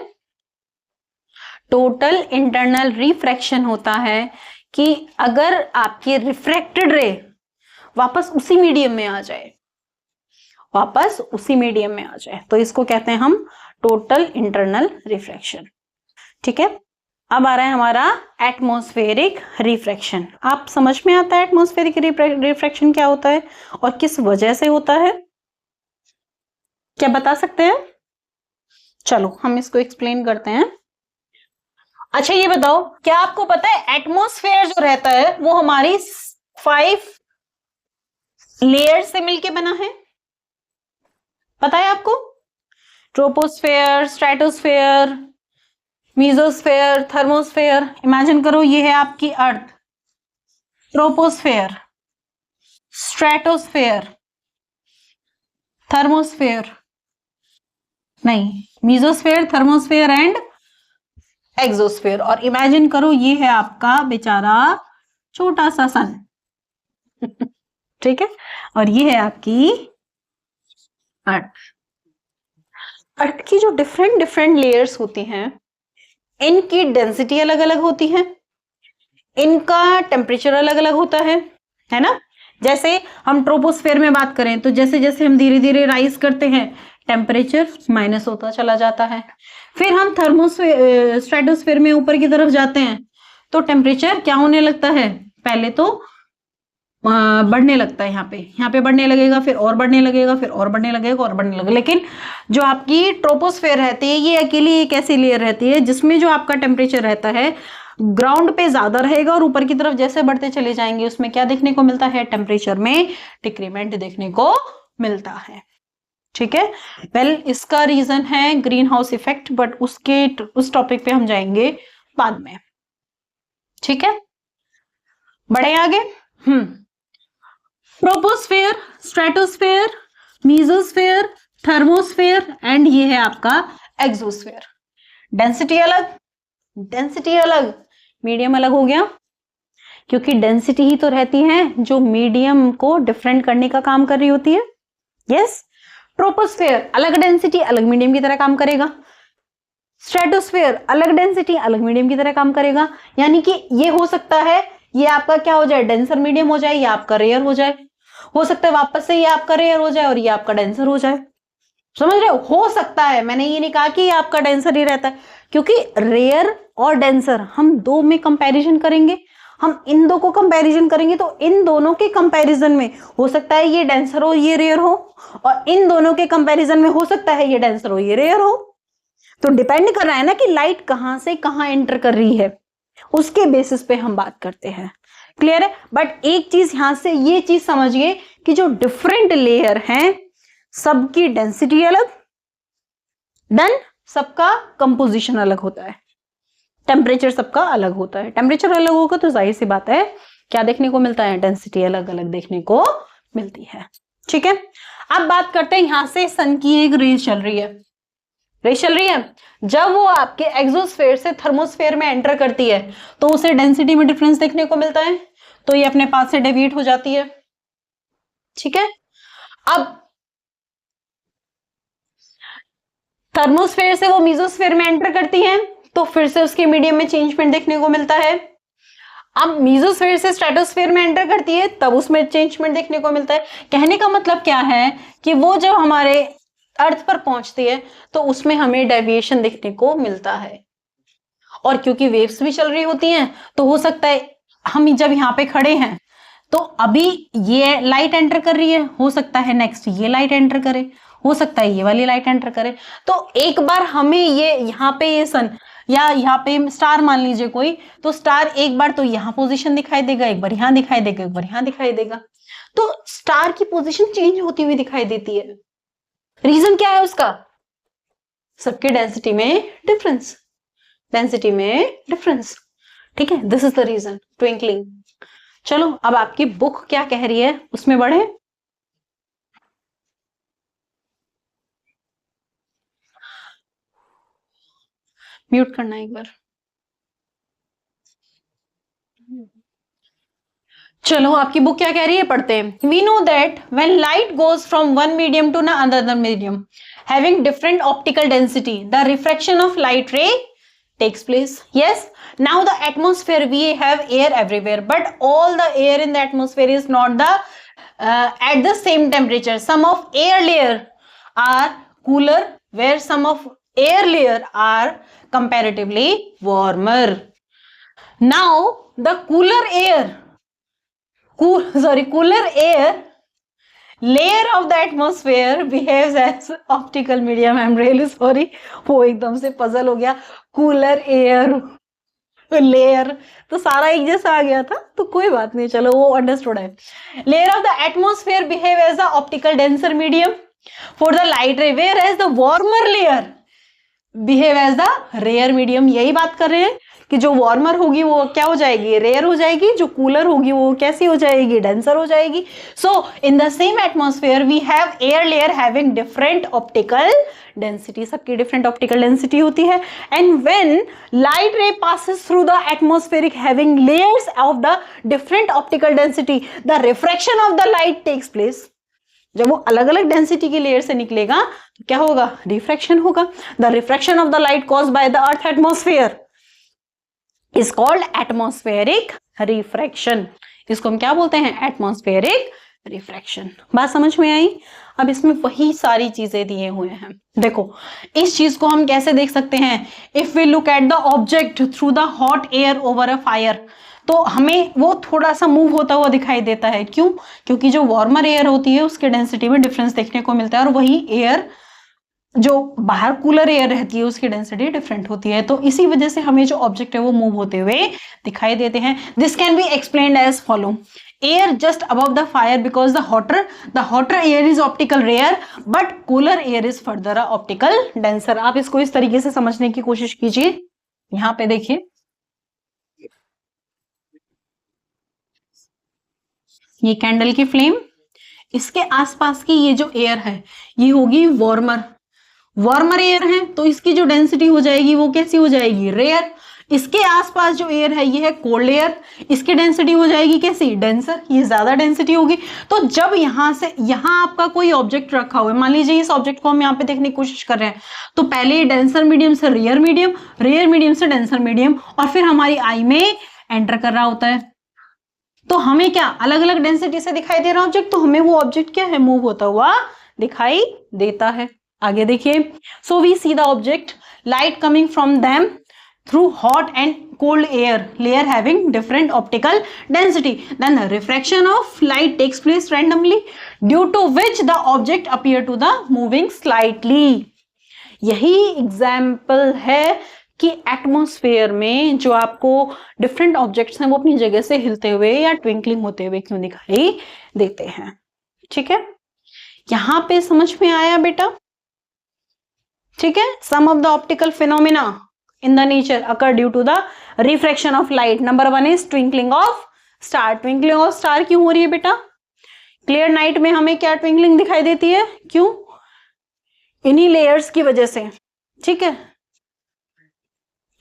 टोटल इंटरनल रिफ्रैक्शन होता है कि अगर आपकी रिफ्रैक्टेड रे वापस उसी मीडियम में आ जाए, वापस उसी मीडियम में आ जाए, तो इसको कहते हैं हम टोटल इंटरनल रिफ्रैक्शन। ठीक है, अब आ रहा है हमारा एटमॉस्फेरिक रिफ्रैक्शन। आप समझ में आता है एटमॉस्फेरिक रिफ्रैक्शन क्या होता है और किस वजह से होता है? क्या बता सकते हैं? चलो हम इसको एक्सप्लेन करते हैं। अच्छा ये बताओ, क्या आपको पता है एटमॉस्फेयर जो रहता है वो हमारी 5 लेयर से मिलके बना है? पता है आपको? Troposphere, stratosphere, mesosphere, thermosphere. Imagine करो ये है आपकी अर्थ, ट्रोपोस्फेयर, स्ट्रेटोस्फेयर, थर्मोस्फेयर नहीं, मीजोस्फेयर, थर्मोस्फेयर एंड एक्सोस्फेयर। और इमेजिन करो ये है आपका बेचारा छोटा सा सन ठीक है, और ये है आपकी अर्थ। अर्थ की जो डिफरेंट लेयर्स होती हैं इनकी डेंसिटी अलग अलग होती है, इनका टेम्परेचर अलग अलग होता है ना। जैसे हम ट्रोपोस्फेयर में बात करें तो जैसे जैसे हम धीरे धीरे राइज करते हैं टेम्परेचर माइनस होता चला जाता है। फिर हम थर्मोस्फेयर स्ट्रेटोस्फेयर में ऊपर की तरफ जाते हैं तो टेम्परेचर क्या होने लगता है, पहले तो बढ़ने लगता है, यहाँ पे बढ़ने लगेगा, फिर और बढ़ने लगेगा, फिर और बढ़ने लगेगा और बढ़ने लगेगा। लेकिन जो आपकी ट्रोपोस्फेयर रहती है ये अकेली एक ऐसी लेयर रहती है जिसमें जो आपका टेम्परेचर रहता है ग्राउंड पे ज्यादा रहेगा और ऊपर की तरफ जैसे बढ़ते चले जाएंगे उसमें क्या देखने को मिलता है, टेम्परेचर में डिक्रीमेंट देखने को मिलता है। ठीक है, वेल इसका रीजन है ग्रीन हाउस इफेक्ट, बट उस टॉपिक पे हम जाएंगे बाद में। ठीक है, बढ़े आगे। Troposphere, stratosphere, mesosphere, thermosphere and ये है आपका एक्सोस्फेयर। डेंसिटी अलग, मीडियम अलग हो गया, क्योंकि डेंसिटी ही तो रहती है जो मीडियम को डिफरेंट करने का काम कर रही होती है। यस, ट्रोपोस्फेयर अलग डेंसिटी अलग मीडियम की तरह काम करेगा, स्ट्रेटोस्फेयर अलग डेंसिटी अलग मीडियम की तरह काम करेगा। यानी कि ये हो सकता है ये आपका क्या हो जाए, डेंसर मीडियम हो जाए, या आपका रेयर हो जाए, हो सकता है वापस से ये आपका रेयर हो जाए और ये आपका डेंसर हो जाए। समझ रहे हो सकता है, मैंने ये नहीं कहा कि ये आपका डेंसर ही रहता है, क्योंकि रेयर और डेंसर हम दो में कंपैरिजन करेंगे, हम इन दो को कंपैरिजन करेंगे तो इन दोनों के कंपैरिजन में हो सकता है ये डेंसर हो ये रेयर हो, और इन दोनों के कंपैरिजन में हो सकता है ये डेंसर हो ये रेयर हो। तो डिपेंड कर रहा है ना कि लाइट कहां से कहां एंटर कर रही है, उसके बेसिस पे हम बात करते हैं। क्लियर है, बट एक चीज यहां से ये चीज समझिए कि जो डिफरेंट लेयर हैं सबकी डेंसिटी अलग, डन, सबका कंपोजिशन अलग होता है, टेम्परेचर सबका अलग होता है। टेम्परेचर अलग होगा तो जाहिर सी बात है क्या देखने को मिलता है, डेंसिटी अलग अलग देखने को मिलती है। ठीक है, अब बात करते हैं यहां से सन की एक रेस चल रही है, जब वो आपके एक्सोस्फेयर से थर्मोस्फेयर में एंटर करती है तो उसे डेंसिटी में डिफरेंस देखने को मिलता है, तो ये अपने पास से डेविएट हो जाती है। ठीक है, अब थर्मोस्फेयर से वो मीजोस्फेयर में एंटर करती है तो फिर से उसके मीडियम में चेंजमेंट देखने को मिलता है। अब मीजोस्फेयर से स्ट्रेटोस्फेयर में एंटर करती है तब उसमें चेंजमेंट देखने को मिलता है। कहने का मतलब क्या है कि वो जब हमारे अर्थ पर पहुंचती है तो उसमें हमें डेविएशन देखने को मिलता है, और क्योंकि वेव्स भी चल रही होती हैं तो हो सकता है हम जब यहाँ पे खड़े हैं तो अभी ये लाइट एंटर कर रही है, हो सकता है नेक्स्ट ये लाइट एंटर करे, हो सकता है ये वाली लाइट एंटर करे। तो एक बार हमें ये यहाँ पे ये सन या यहाँ पे स्टार मान लीजिए कोई, तो स्टार एक बार तो यहाँ पोजीशन दिखाई देगा, एक बार यहाँ दिखाई देगा, एक बार यहाँ दिखाई देगा, तो स्टार की पोजीशन चेंज होती हुई दिखाई देती है। रीजन क्या है उसका, सबके डेंसिटी में डिफरेंस। ठीक है, this is the reason, twinkling. चलो अब आपकी बुक क्या कह रही है उसमें बढ़े। म्यूट करना एक बार। चलो आपकी बुक क्या कह रही है पढ़ते हैं। We know that when light goes from one medium to another medium having different optical density the refraction of light ray takes place. Yes, now the atmosphere we have air everywhere, but all the air in the atmosphere is not the at the same temperature. Some of air layer are cooler, where some of air layer are comparatively warmer. Now the cooler air layer of the atmosphere behaves as optical medium. I'm really sorry, वो एकदम से पजल हो गया, कूलर एयर लेयर तो सारा एक जैसा आ गया था, तो कोई बात नहीं, चलो वो अंडरस्टूड है। Layer of the atmosphere behave as the optical denser medium for the light ray, whereas the warmer layer behave as the rare medium. यही बात कर रहे हैं कि जो वार्मर होगी वो क्या हो जाएगी, रेयर हो जाएगी, जो कूलर होगी वो कैसी हो जाएगी, डेंसर हो जाएगी। So in the same atmosphere we have air layer having different optical density, सबकी डिफरेंट ऑप्टिकल डेंसिटी होती है। And when light ray passes through the atmospheric having layers of the different optical density the refraction of the light takes place. जब वो अलग अलग डेंसिटी की लेयर से निकलेगा तो क्या होगा, रिफ्रैक्शन होगा। The refraction of the light caused by the earth atmosphere is called atmospheric refraction. इसको हम क्या बोलते हैं? Atmospheric refraction. बात समझ में आई? अब इसमें वही सारी चीजें दिए हुए हैं। देखो इस चीज को हम कैसे देख सकते हैं? If we look at the object through the hot air over a fire, तो हमें वो थोड़ा सा मूव होता हुआ दिखाई देता है। क्यों? क्योंकि जो वार्मर एयर होती है उसके डेंसिटी में डिफरेंस देखने को मिलता है, और वही एयर जो बाहर कूलर एयर रहती है उसकी डेंसिटी डिफरेंट होती है। तो इसी वजह से हमें जो ऑब्जेक्ट है वो मूव होते हुए दिखाई देते हैं। This can be explained as follow: air just above the fire because the hotter air is optical rare but cooler air is further optical denser. आप इसको इस तरीके से समझने की कोशिश कीजिए। यहां पे देखिए, ये कैंडल की फ्लेम, इसके आसपास की ये जो एयर है ये होगी वार्मर एयर है, तो इसकी जो डेंसिटी हो जाएगी वो कैसी हो जाएगी? रेयर। इसके आसपास जो एयर है ये है कोल्ड एयर, इसकी डेंसिटी हो जाएगी कैसी? डेंसर, ये ज्यादा डेंसिटी होगी। तो जब यहां से यहां आपका कोई ऑब्जेक्ट रखा हुआ है, मान लीजिए इस ऑब्जेक्ट को हम यहाँ पे देखने की कोशिश कर रहे हैं, तो पहले डेंसर मीडियम से रेयर मीडियम से डेंसर मीडियम, और फिर हमारी आई में एंटर कर रहा होता है। तो हमें क्या अलग अलग डेंसिटी से दिखाई दे रहा ऑब्जेक्ट, तो हमें वो ऑब्जेक्ट क्या है? मूव होता हुआ दिखाई देता है। आगे देखिए, so we see the object, light coming from them through hot and cold air layer having different optical density, then the refraction of light takes place randomly due to which the object appear to the moving slightly। यही एग्जाम्पल है कि एटमॉस्फेयर में जो आपको डिफरेंट ऑब्जेक्ट्स हैं वो अपनी जगह से हिलते हुए या ट्विंकलिंग होते हुए क्यों दिखाई देते हैं। ठीक है, यहां पे समझ में आया बेटा? ठीक है, sum of the optical phenomena in the nature occur due to the refraction of light. Number 1 is twinkling of star. Twinkling of star क्यों हो रही है बेटा? क्लियर नाइट में हमें क्या ट्विंकलिंग दिखाई देती है? क्यों? इन्हीं लेयर्स की वजह से। ठीक है,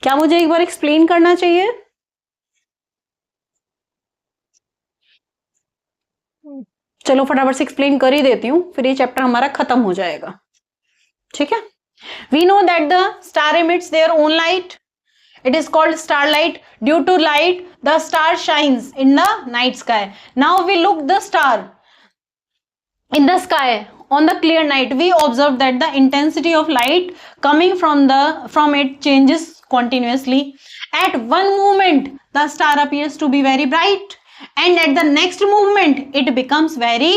क्या मुझे एक बार एक्सप्लेन करना चाहिए? चलो फटाफट से एक्सप्लेन कर ही देती हूं, फिर ये चैप्टर हमारा खत्म हो जाएगा। ठीक है, we know that the star emits their own light. It is called starlight. Due to light, the star shines in the night sky. Now we look the star in the sky on the clear night. We observe that the intensity of light coming from it changes continuously. At one moment, the star appears to be very bright, and at the next movement, it becomes very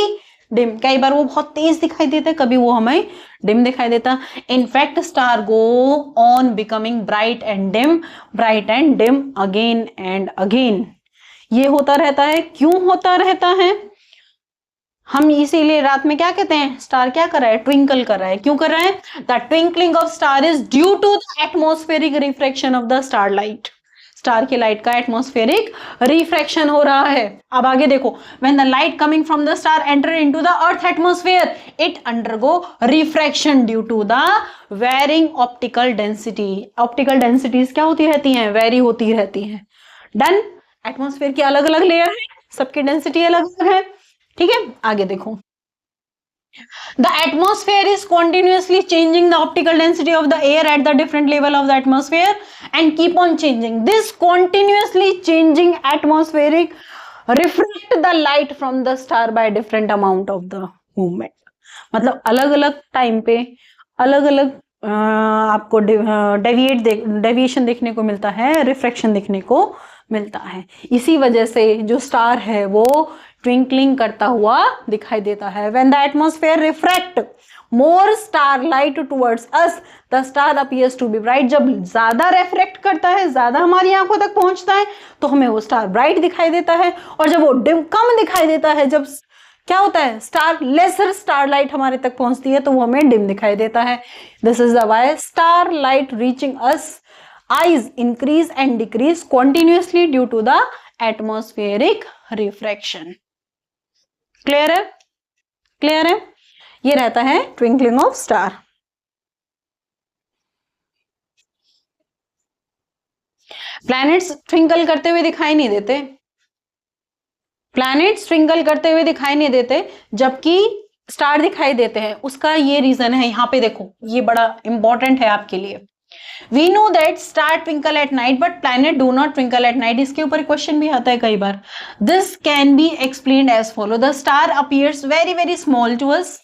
dim. कई बार वो बहुत तेज दिखाई देता है, कभी वो हमें डिम दिखाई देता। In fact star go on becoming bright and dim again and again. ये होता रहता है। क्यों होता रहता है? हम इसीलिए रात में क्या कहते हैं? स्टार क्या कर रहा है? ट्विंकल कर रहा है। क्यों कर रहा है? The twinkling of star is due to the atmospheric refraction of the star light. Star की लाइट का एटमॉस्फेरिक रिफ्रैक्शन हो रहा है। अब आगे देखो, when the light coming from the star enter into the earth atmosphere, it undergo refraction due to the varying optical density. Optical densities क्या होती रहती हैं? वेरी होती रहती हैं। डन। एटमॉस्फेयर की अलग अलग लेयर है, सबकी डेंसिटी अलग अलग है। ठीक है, आगे देखो, the atmosphere is continuously changing the optical density of the air at the different level of the atmosphere and keep on changing. This continuously changing atmospheric refract the light from the star by different amount of the movement. मतलब अलग अलग टाइम पे अलग अलग आपको डेविएशन देखने को मिलता है, रिफ्रैक्शन देखने को मिलता है। इसी वजह से जो स्टार है वो ट्विंकलिंग करता हुआ दिखाई देता है। When the atmosphere refract more starlight towards us, the star appears to be bright. जब ज्यादा रिफ्रैक्ट करता है, ज्यादा हमारी आंखों तक पहुंचता है, तो हमें वो स्टार ब्राइट दिखाई देता है। और जब वो डिम कम दिखाई देता है, जब क्या होता है? लेसर स्टारलाइट हमारे तक पहुंचती है, तो वो हमें डिम दिखाई देता है। This is the why starlight reaching us eyes increase and decrease continuously due to the atmospheric refraction. Clear है? क्लियर है? ये रहता है twinkling of star. Planets twinkle करते हुए दिखाई नहीं देते। प्लैनेट्स ट्विंकल करते हुए दिखाई नहीं देते, जबकि स्टार दिखाई देते हैं। उसका ये रीजन है, यहां पे देखो, ये बड़ा इंपॉर्टेंट है आपके लिए। We know that star twinkle at night but planet do not twinkle at night. इसके ऊपर क्वेश्चन भी आता है कई बार। This can be explained as follow, the star appears very very small to us,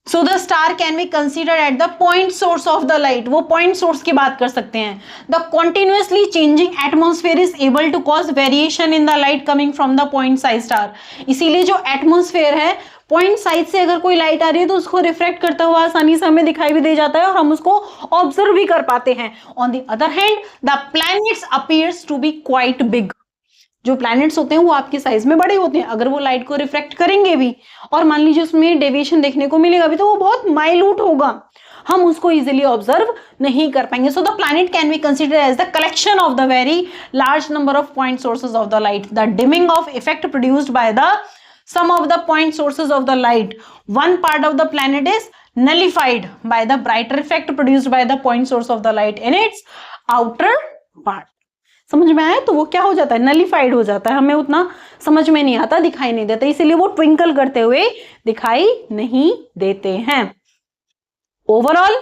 so the star can be considered at the point source of the light. वो पॉइंट सोर्स की बात कर सकते हैं। The continuously changing atmosphere is able to cause variation in the light coming from the point size star. इसीलिए जो एटमोस्फेयर है, पॉइंट साइज से अगर कोई लाइट आ रही है तो उसको रिफ्लेक्ट करता हुआ आसानी से हमें दिखाई भी दे जाता है और हम उसको ऑब्जर्व भी कर पाते हैं। On the other hand the planets appears to be quite big. जो प्लैनेट्स होते हैं वो आपकी साइज में बड़े होते हैं, अगर वो लाइट को रिफ्लेक्ट करेंगे भी और मान लीजिए उसमें डेविएशन देखने को मिलेगा भी तो वो बहुत माइल्यूट होगा, हम उसको इजीली ऑब्जर्व नहीं कर पाएंगे। So the planet can be considered as the collection of the very large number of point sources of the light. The dimming of effect produced by the sum of the point sources of the light, one part of the planet is nullified by the brighter effect produced by the point source of the light in its outer part। समझ में आया? तो वो क्या हो जाता है, नलिफाइड हो जाता है, हमें उतना समझ में नहीं आता, दिखाई नहीं देता, इसीलिए वो ट्विंकल करते हुए दिखाई नहीं देते हैं। Overall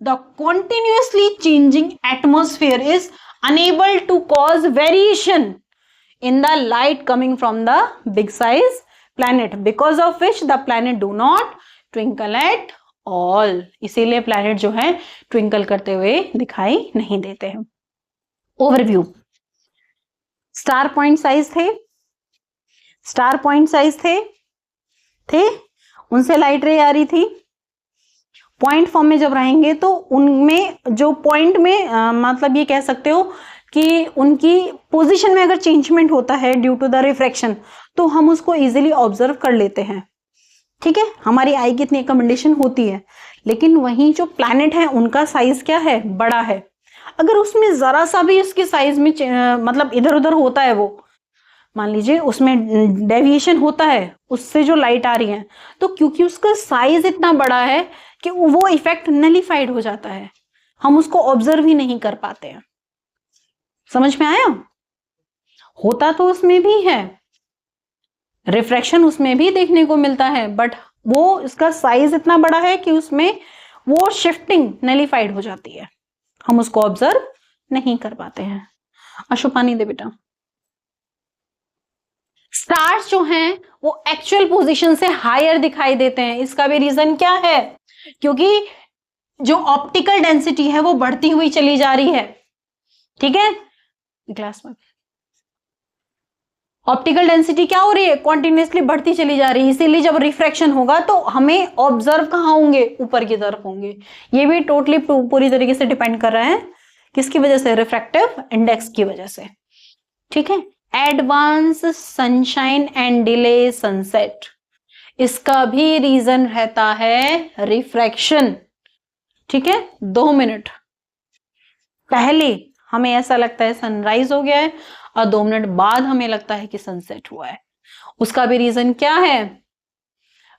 the continuously changing atmosphere is unable to cause variation in the light coming from the big size planet, because of which the planet do not twinkle at all। इसीलिए planet जो है twinkle करते हुए दिखाई नहीं देते हैं। ओवरव्यू, स्टार पॉइंट साइज थे, स्टार पॉइंट साइज थे उनसे लाइट रे आ रही थी। पॉइंट फॉर्म में जब रहेंगे तो उनमें जो पॉइंट में मतलब ये कह सकते हो कि उनकी पोजीशन में अगर चेंजमेंट होता है ड्यू टू द रिफ्रैक्शन तो हम उसको इजीली ऑब्जर्व कर लेते हैं। ठीक है, हमारी आई की इतनी अकोमोडेशन होती है, लेकिन वहीं जो प्लैनेट है उनका साइज क्या है, बड़ा है। अगर उसमें जरा सा भी उसके साइज में मतलब इधर उधर होता है, वो मान लीजिए उसमें डेविएशन होता है उससे जो लाइट आ रही है, तो क्योंकि उसका साइज इतना बड़ा है कि वो इफेक्ट नलिफाइड हो जाता है, हम उसको ऑब्जर्व ही नहीं कर पाते हैं। समझ में आया? होता तो उसमें भी है, रिफ्रैक्शन उसमें भी देखने को मिलता है, बट वो इसका साइज इतना बड़ा है कि उसमें वो शिफ्टिंग नलिफाइड हो जाती है, हम उसको ऑब्जर्व नहीं कर पाते हैं। अशु पानी दे बेटा। स्टार्स जो हैं वो एक्चुअल पोजीशन से हायर दिखाई देते हैं। इसका भी रीजन क्या है, क्योंकि जो ऑप्टिकल डेंसिटी है वो बढ़ती हुई चली जा रही है। ठीक है, क्लास में ऑप्टिकल डेंसिटी क्या हो रही है, कॉन्टिन्यूसली बढ़ती चली जा रही है, इसीलिए जब रिफ्रैक्शन होगा तो हमें ऑब्जर्व कहां होंगे, ऊपर की तरफ होंगे। ये भी टोटली पूरी तरीके से डिपेंड कर रहा है किसकी वजह से, रिफ्रैक्टिव इंडेक्स की वजह से। ठीक है, advance sunshine and delay sunset, इसका भी रीजन रहता है रिफ्रैक्शन। ठीक है, 2 मिनट पहले हमें ऐसा लगता है सनराइज हो गया है और 2 मिनट बाद हमें लगता है कि सनसेट हुआ है। उसका भी रीजन क्या है,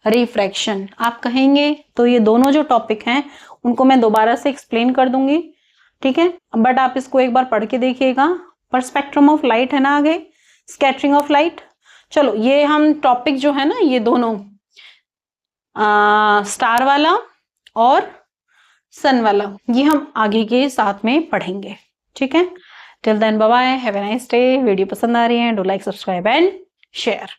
रिफ्रैक्शन। आप कहेंगे तो ये दोनों जो टॉपिक हैं उनको मैं दोबारा से एक्सप्लेन कर दूंगी। ठीक है, बट आप इसको एक बार पढ़ के देखिएगा। पर स्पेक्ट्रम ऑफ लाइट है ना आगे, स्कैटरिंग ऑफ लाइट। चलो ये हम टॉपिक जो है ना, ये दोनों स्टार वाला और सन वाला, ये हम आगे के साथ में पढ़ेंगे। ठीक है, till then bye bye, have a nice day. Video पसंद आ रही है, do like, subscribe and share.